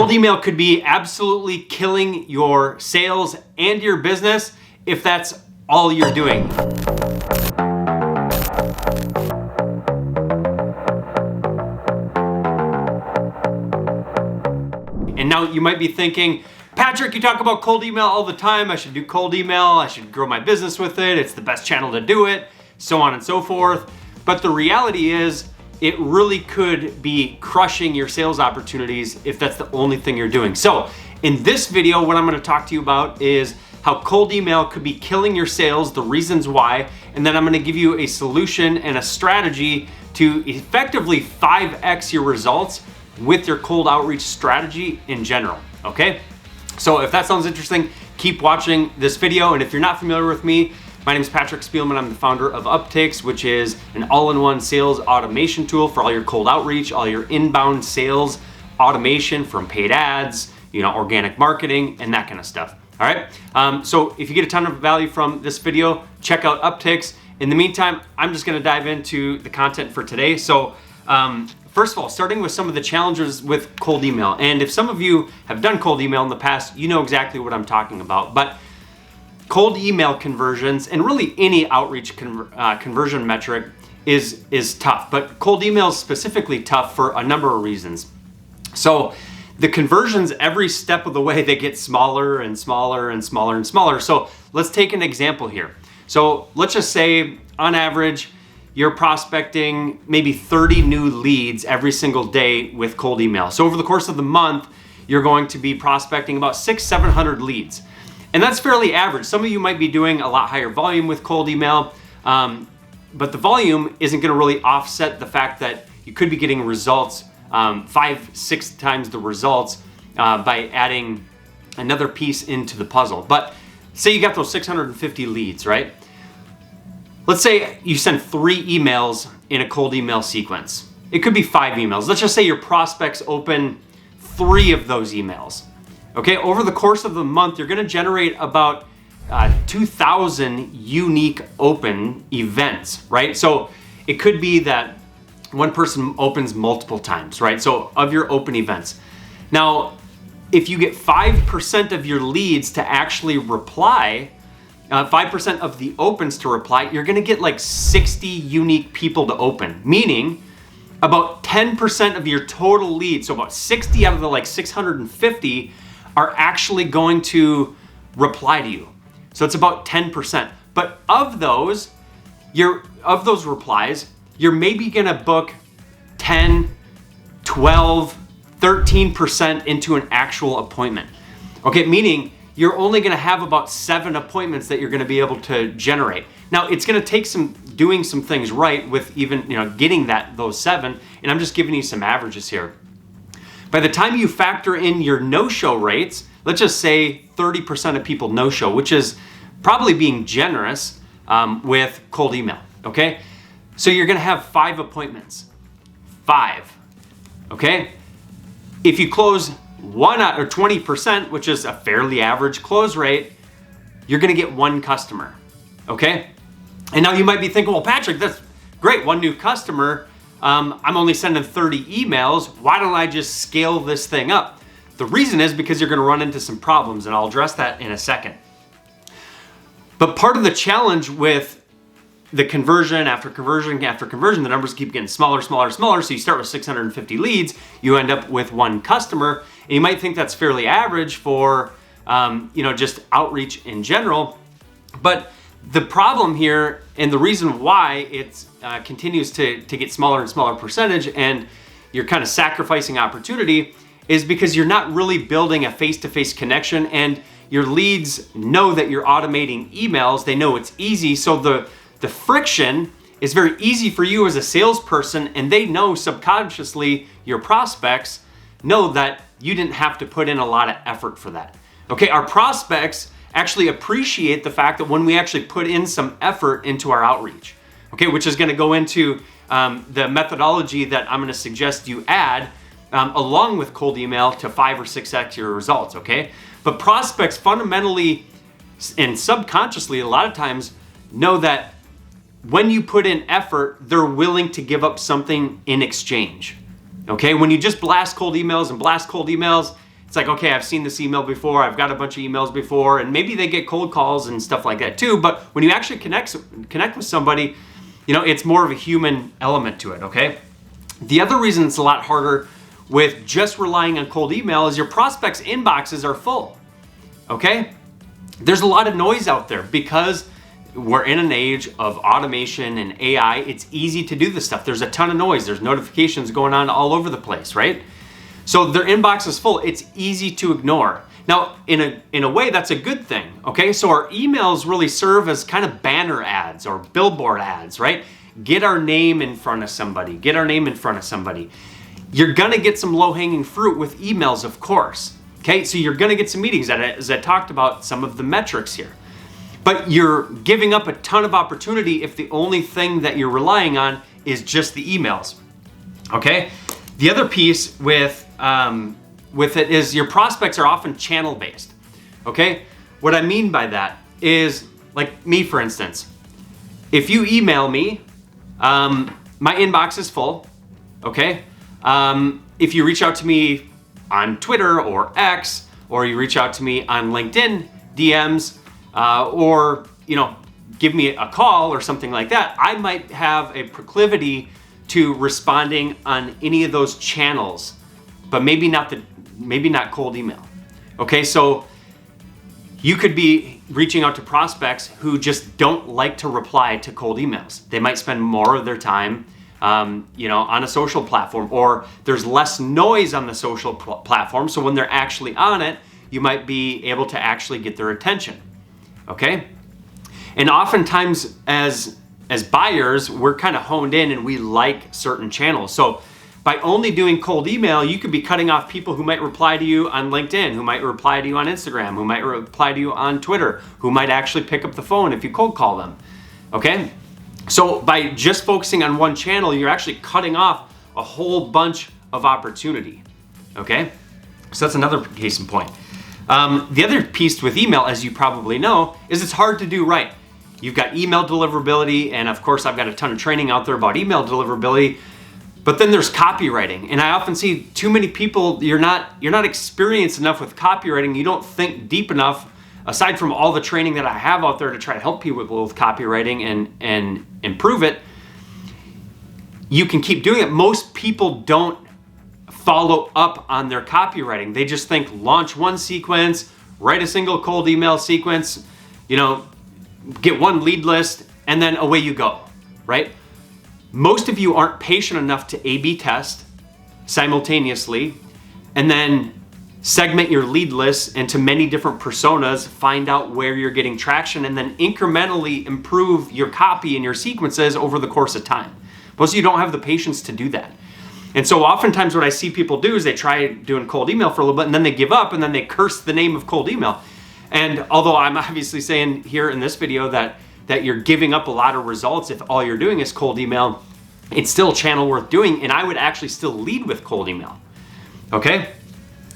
Cold email could be absolutely killing your sales and your business if that's all you're doing. And now you might be thinking, Patrick, you talk about cold email all the time. I should do cold email. I should grow my business with it. It's the best channel to do it, so on and so forth. But the reality is, it really could be crushing your sales opportunities if that's the only thing you're doing. So in this video, what I'm gonna talk to you about is how cold email could be killing your sales, the reasons why, and then I'm gonna give you a solution and a strategy to effectively 5x your results with your cold outreach strategy in general, okay? So if that sounds interesting, keep watching this video. And if you're not familiar with me, my name is Patrick Spielman. I'm the founder of Upticks, which is an all-in-one sales automation tool for all your cold outreach, all your inbound sales automation from paid ads, organic marketing, and that kind of stuff. All right. So if you get a ton of value from this video, check out Upticks. In the meantime, I'm just going to dive into the content for today. So first of all, starting with some of the challenges with cold email. And if some of you have done cold email in the past, you know exactly what I'm talking about. But cold email conversions and really any outreach conversion metric is tough, but cold email is specifically tough for a number of reasons. So the conversions, every step of the way, they get smaller and smaller and smaller and smaller. So let's take an example here. So let's just say on average, you're prospecting maybe 30 new leads every single day with cold email. So over the course of the month, you're going to be prospecting about 600-700 leads. And that's fairly average. Some of you might be doing a lot higher volume with cold email, but the volume isn't gonna really offset the fact that you could be getting results 5-6 times the results by adding another piece into the puzzle. But say you got those 650 leads, right? Let's say you send 3 emails in a cold email sequence. It could be 5 emails. Let's just say your prospects open 3 of those emails. Okay, over the course of the month, you're gonna generate about 2,000 unique open events, right? So it could be that one person opens multiple times, right? So of your open events. Now, if you get 5% of your leads to actually reply, 5% of the opens to reply, you're gonna get like 60 unique people to open, meaning about 10% of your total leads, so about 60 out of the like 650 are actually going to reply to you. So it's about 10%. But of those replies, you're maybe gonna book 10, 12, 13% into an actual appointment. Okay, meaning you're only gonna have about 7 appointments that you're gonna be able to generate. Now, it's gonna take doing some things right with even getting those 7, and I'm just giving you some averages here. By the time you factor in your no-show rates, let's just say 30% of people no-show, which is probably being generous with cold email, okay? So you're gonna have 5 appointments, 5, okay? If you close 1 out or 20%, which is a fairly average close rate, you're gonna get 1 customer, okay? And now you might be thinking, well, Patrick, that's great, 1 new customer. I'm only sending 30 emails. Why don't I just scale this thing up? The reason is because you're gonna run into some problems, and I'll address that in a second. But part of the challenge with the conversion after conversion after conversion, the numbers keep getting smaller, smaller, smaller. So you start with 650 leads, you end up with 1 customer, and you might think that's fairly average for just outreach in general. But the problem here, and the reason why it continues to get smaller and smaller percentage, and you're kind of sacrificing opportunity, is because you're not really building a face-to-face connection, and your leads know that you're automating emails. They know it's easy, so the friction is very easy for you as a salesperson, and they know subconsciously, your prospects know that you didn't have to put in a lot of effort for that. Okay, our prospects actually appreciate the fact that when we actually put in some effort into our outreach, okay, which is gonna go into the methodology that I'm gonna suggest you add along with cold email to 5 or 6x your results, okay? But prospects fundamentally and subconsciously a lot of times know that when you put in effort, they're willing to give up something in exchange, okay? When you just blast cold emails and blast cold emails, It's like, okay, I've seen this email before, I've got a bunch of emails before, and maybe they get cold calls and stuff like that too, but when you actually connect with somebody, it's more of a human element to it, okay? The other reason it's a lot harder with just relying on cold email is your prospects' inboxes are full, okay? There's a lot of noise out there because we're in an age of automation and AI. It's easy to do this stuff. There's a ton of noise. There's notifications going on all over the place, right? So their inbox is full. It's easy to ignore. Now, in a way, that's a good thing, okay? So our emails really serve as kind of banner ads or billboard ads, right? Get our name in front of somebody. Get our name in front of somebody. You're gonna get some low-hanging fruit with emails, of course, okay? So you're gonna get some meetings, as I talked about some of the metrics here. But you're giving up a ton of opportunity if the only thing that you're relying on is just the emails, okay? The other piece with it is your prospects are often channel-based, okay? What I mean by that is, like me, for instance, if you email me, my inbox is full, okay? If you reach out to me on Twitter or X, or you reach out to me on LinkedIn DMs, or give me a call or something like that, I might have a proclivity to responding on any of those channels, but maybe not cold email. Okay, so you could be reaching out to prospects who just don't like to reply to cold emails. They might spend more of their time on a social platform, or there's less noise on the social platform, so when they're actually on it, you might be able to actually get their attention, okay? And oftentimes as buyers, we're kind of honed in and we like certain channels. So by only doing cold email, you could be cutting off people who might reply to you on LinkedIn, who might reply to you on Instagram, who might reply to you on Twitter, who might actually pick up the phone if you cold call them, okay? So by just focusing on one channel, you're actually cutting off a whole bunch of opportunity, okay? So that's another case in point. The other piece with email, as you probably know, is it's hard to do right. You've got email deliverability, and of course I've got a ton of training out there about email deliverability, but then there's copywriting. And I often see too many people, you're not experienced enough with copywriting, you don't think deep enough, aside from all the training that I have out there to try to help people with copywriting and improve it, you can keep doing it. Most people don't follow up on their copywriting. They just think launch one sequence, write a single cold email sequence, get one lead list, and then away you go, right? Most of you aren't patient enough to A/B test simultaneously and then segment your lead list into many different personas, find out where you're getting traction, and then incrementally improve your copy and your sequences over the course of time. Most of you don't have the patience to do that. And so oftentimes what I see people do is they try doing cold email for a little bit and then they give up and then they curse the name of cold email. And although I'm obviously saying here in this video that you're giving up a lot of results if all you're doing is cold email, it's still a channel worth doing, and I would actually still lead with cold email, okay?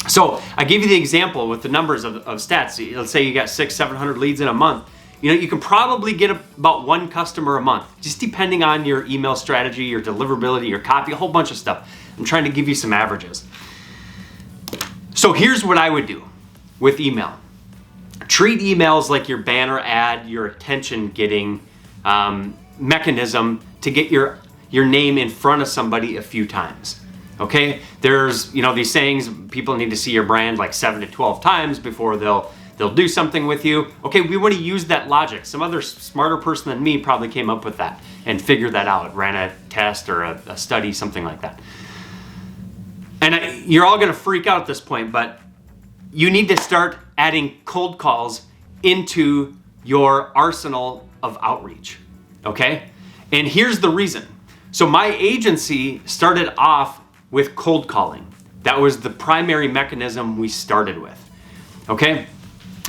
So I gave you the example with the numbers of stats. Let's say you got 600-700 leads in a month. You can probably get about one customer a month, just depending on your email strategy, your deliverability, your copy, a whole bunch of stuff. I'm trying to give you some averages. So here's what I would do with email. Treat emails like your banner ad, your attention getting mechanism to get your name in front of somebody a few times. Okay, there's these sayings, people need to see your brand like 7 to 12 times before they'll do something with you. Okay, we want to use that logic. Some other smarter person than me probably came up with that and figured that out, ran a test or a study, something like that. And you're all gonna freak out at this point, but you need to start adding cold calls into your arsenal of outreach, okay? And here's the reason. So my agency started off with cold calling. That was the primary mechanism we started with, okay?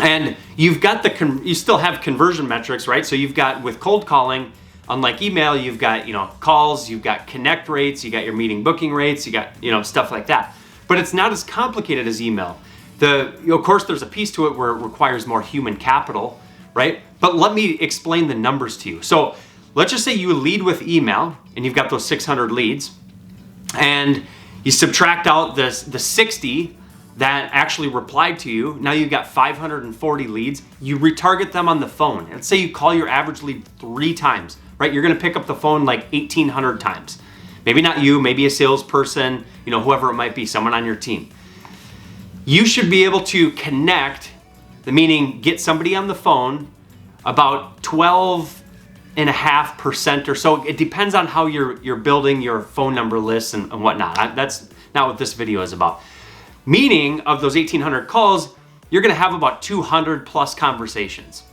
And you've got you still have conversion metrics, right? So you've got, with cold calling, unlike email, you've got, calls, you've got connect rates, you got your meeting booking rates, you got, stuff like that. But it's not as complicated as email. Of course, there's a piece to it where it requires more human capital, right? But let me explain the numbers to you. So let's just say you lead with email and you've got those 600 leads and you subtract out the 60 that actually replied to you. Now you've got 540 leads. You retarget them on the phone. Let's say you call your average lead 3 times, right? You're gonna pick up the phone like 1,800 times. Maybe not you, maybe a salesperson, whoever it might be, someone on your team. You should be able to connect, meaning get somebody on the phone about 12.5% or so. It depends on how you're building your phone number lists and whatnot. That's not what this video is about. Meaning of those 1,800 calls, you're gonna have about 200 plus conversations.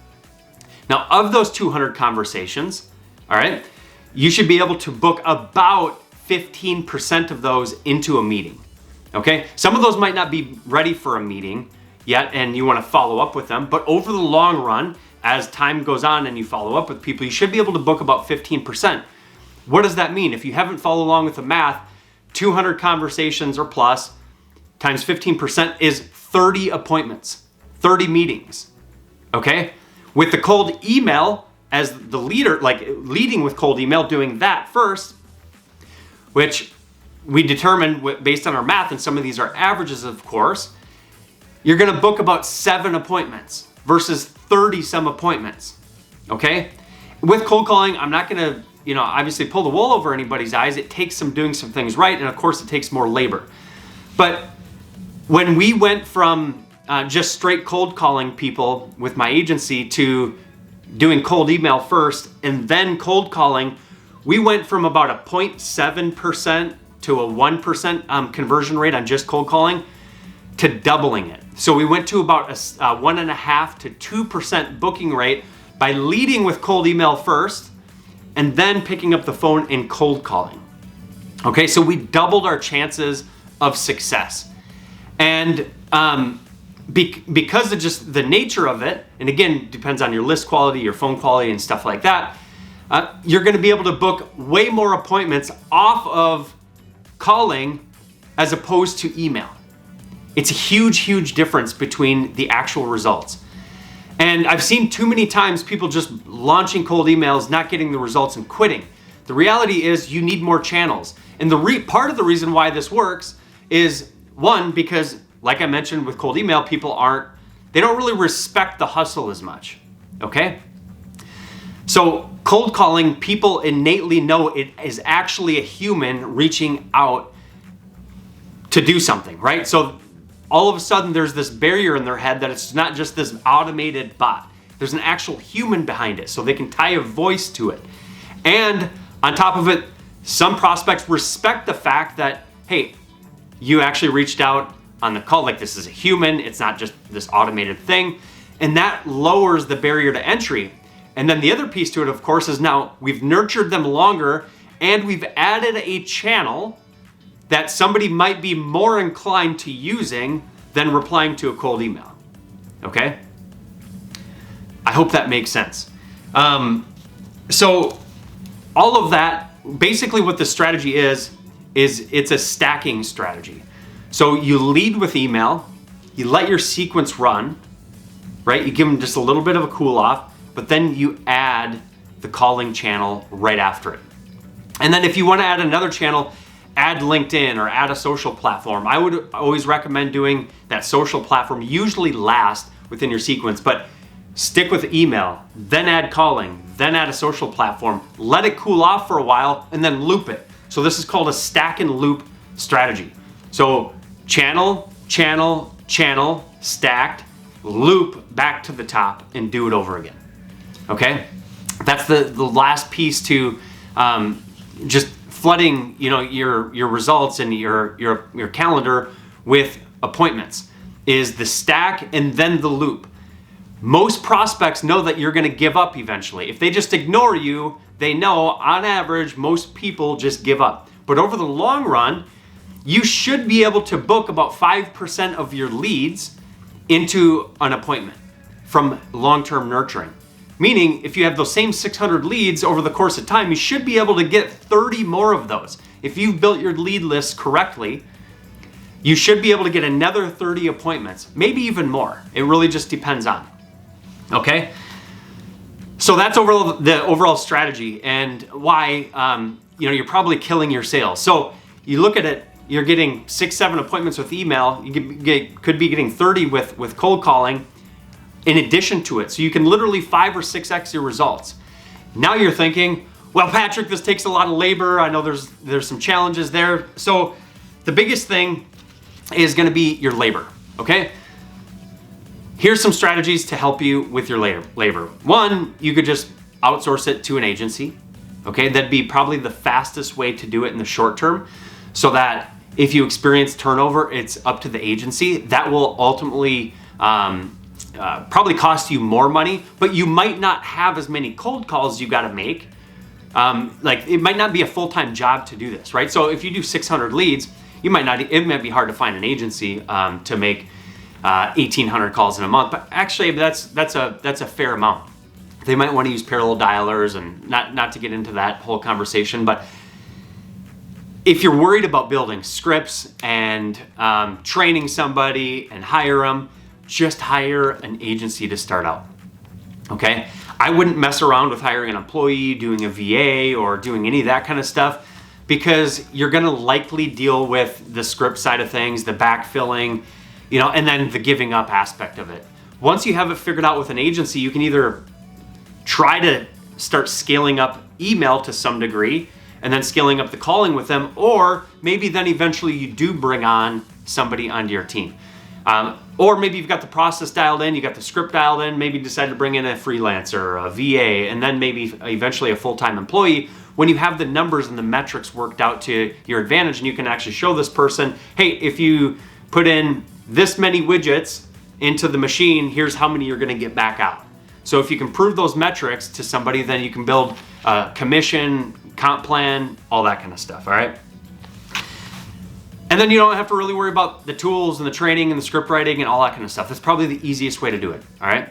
Now of those 200 conversations, all right, you should be able to book about 15% of those into a meeting, okay? Some of those might not be ready for a meeting yet and you wanna follow up with them, but over the long run, as time goes on and you follow up with people, you should be able to book about 15%. What does that mean? If you haven't followed along with the math, 200 conversations or plus times 15% is 30 appointments, 30 meetings, okay? With the cold email as the leader, like leading with cold email, doing that first, which we determine based on our math, and some of these are averages, of course, you're gonna book about 7 appointments versus 30 some appointments, okay? With cold calling, I'm not gonna, obviously pull the wool over anybody's eyes. It takes some doing some things right, and of course it takes more labor. But when we went from just straight cold calling people with my agency to doing cold email first and then cold calling, we went from about a 0.7% to a 1% conversion rate on just cold calling to doubling it. So we went to about a 1.5 to 2% booking rate by leading with cold email first and then picking up the phone and cold calling. Okay, so we doubled our chances of success. And because of just the nature of it, and again, depends on your list quality, your phone quality, and stuff like that, you're gonna be able to book way more appointments off of calling as opposed to email. It's a huge, huge difference between the actual results. And I've seen too many times people just launching cold emails, not getting the results and quitting. The reality is you need more channels. And part of the reason why this works is, one, because like I mentioned with cold email, they don't really respect the hustle as much, okay? So cold calling, people innately know it is actually a human reaching out to do something, right? So all of a sudden there's this barrier in their head that it's not just this automated bot. There's an actual human behind it, so they can tie a voice to it. And on top of it, some prospects respect the fact that, hey, you actually reached out on the call, like this is a human, it's not just this automated thing, and that lowers the barrier to entry. And then the other piece to it, of course, is now we've nurtured them longer and we've added a channel that somebody might be more inclined to using than replying to a cold email, okay? I hope that makes sense. So all of that, basically what the strategy is it's a stacking strategy. So you lead with email, you let your sequence run, right? You give them just a little bit of a cool off, but then you add the calling channel right after it. And then if you want to add another channel, add LinkedIn or add a social platform. I would always recommend doing that social platform, usually last within your sequence, but stick with email, then add calling, then add a social platform, let it cool off for a while, and then loop it. So this is called a stack and loop strategy. So channel, channel, channel, stacked, loop back to the top, and do it over again, okay? That's the last piece to just flooding, your results and your calendar with appointments is the stack and then the loop. Most prospects know that you're gonna give up eventually. If they just ignore you, they know on average, most people just give up. But over the long run, you should be able to book about 5% of your leads into an appointment from long-term nurturing. Meaning, if you have those same 600 leads over the course of time, you should be able to get 30 more of those. If you've built your lead list correctly, you should be able to get another 30 appointments, maybe even more. It really just depends on, okay? So that's the overall strategy and why you're probably killing your sales. So you look at it, you're getting 6, 7 appointments with email. You could be getting 30 with cold calling in addition to it. So you can literally 5 or 6x your results. Now you're thinking, well, Patrick, this takes a lot of labor. I know there's some challenges there. So the biggest thing is gonna be your labor, okay? Here's some strategies to help you with your labor. One, you could just outsource it to an agency, okay? That'd be probably the fastest way to do it in the short term, so that if you experience turnover, it's up to the agency. That will ultimately probably cost you more money, but you might not have as many cold calls you gotta make. Like it might not be a full-time job to do this, right? So if you do 600 leads, it might be hard to find an agency to make 1,800 calls in a month, but actually that's a fair amount. They might want to use parallel dialers, and not to get into that whole conversation, but if you're worried about building scripts and training somebody and hire them, just hire an agency to start out, okay? I wouldn't mess around with hiring an employee, doing a VA, or doing any of that kind of stuff, because you're gonna likely deal with the script side of things, the backfilling, and then the giving up aspect of it. Once you have it figured out with an agency, you can either try to start scaling up email to some degree and then scaling up the calling with them, or maybe then eventually you do bring on somebody onto your team. Or maybe you've got the process dialed in, you got the script dialed in, maybe you decide to bring in a freelancer, a VA, and then maybe eventually a full-time employee. When you have the numbers and the metrics worked out to your advantage, and you can actually show this person, hey, if you put in this many widgets into the machine, here's how many you're gonna get back out. So if you can prove those metrics to somebody, then you can build a commission, comp plan, all that kind of stuff, all right? And then you don't have to really worry about the tools and the training and the script writing and all that kind of stuff. That's probably the easiest way to do it, all right?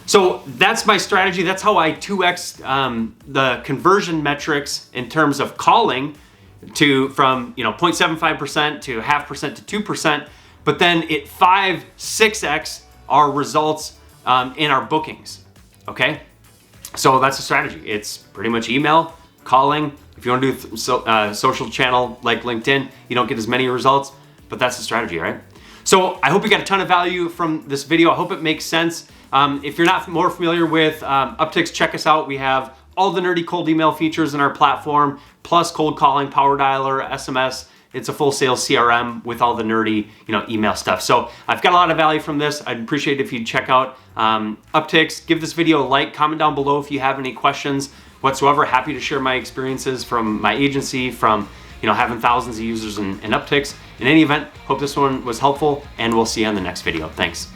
So that's my strategy. That's how I 2x the conversion metrics in terms of calling from 0.75% to 0.5% to 2%, but then it 5, 6x our results in our bookings, okay? So that's a strategy. It's pretty much email, calling. If you want to do social channel like LinkedIn, you don't get as many results, but that's the strategy, right? So I hope you got a ton of value from this video. I hope it makes sense. If you're not more familiar with Upticks, check us out. We have all the nerdy cold email features in our platform, plus cold calling, power dialer, SMS. It's a full sales CRM with all the nerdy, email stuff. So I've got a lot of value from this. I'd appreciate it if you'd check out Upticks. Give this video a like, comment down below if you have any questions whatsoever. Happy to share my experiences from my agency, from having thousands of users in Upticks. In any event, hope this one was helpful, and we'll see you on the next video. Thanks.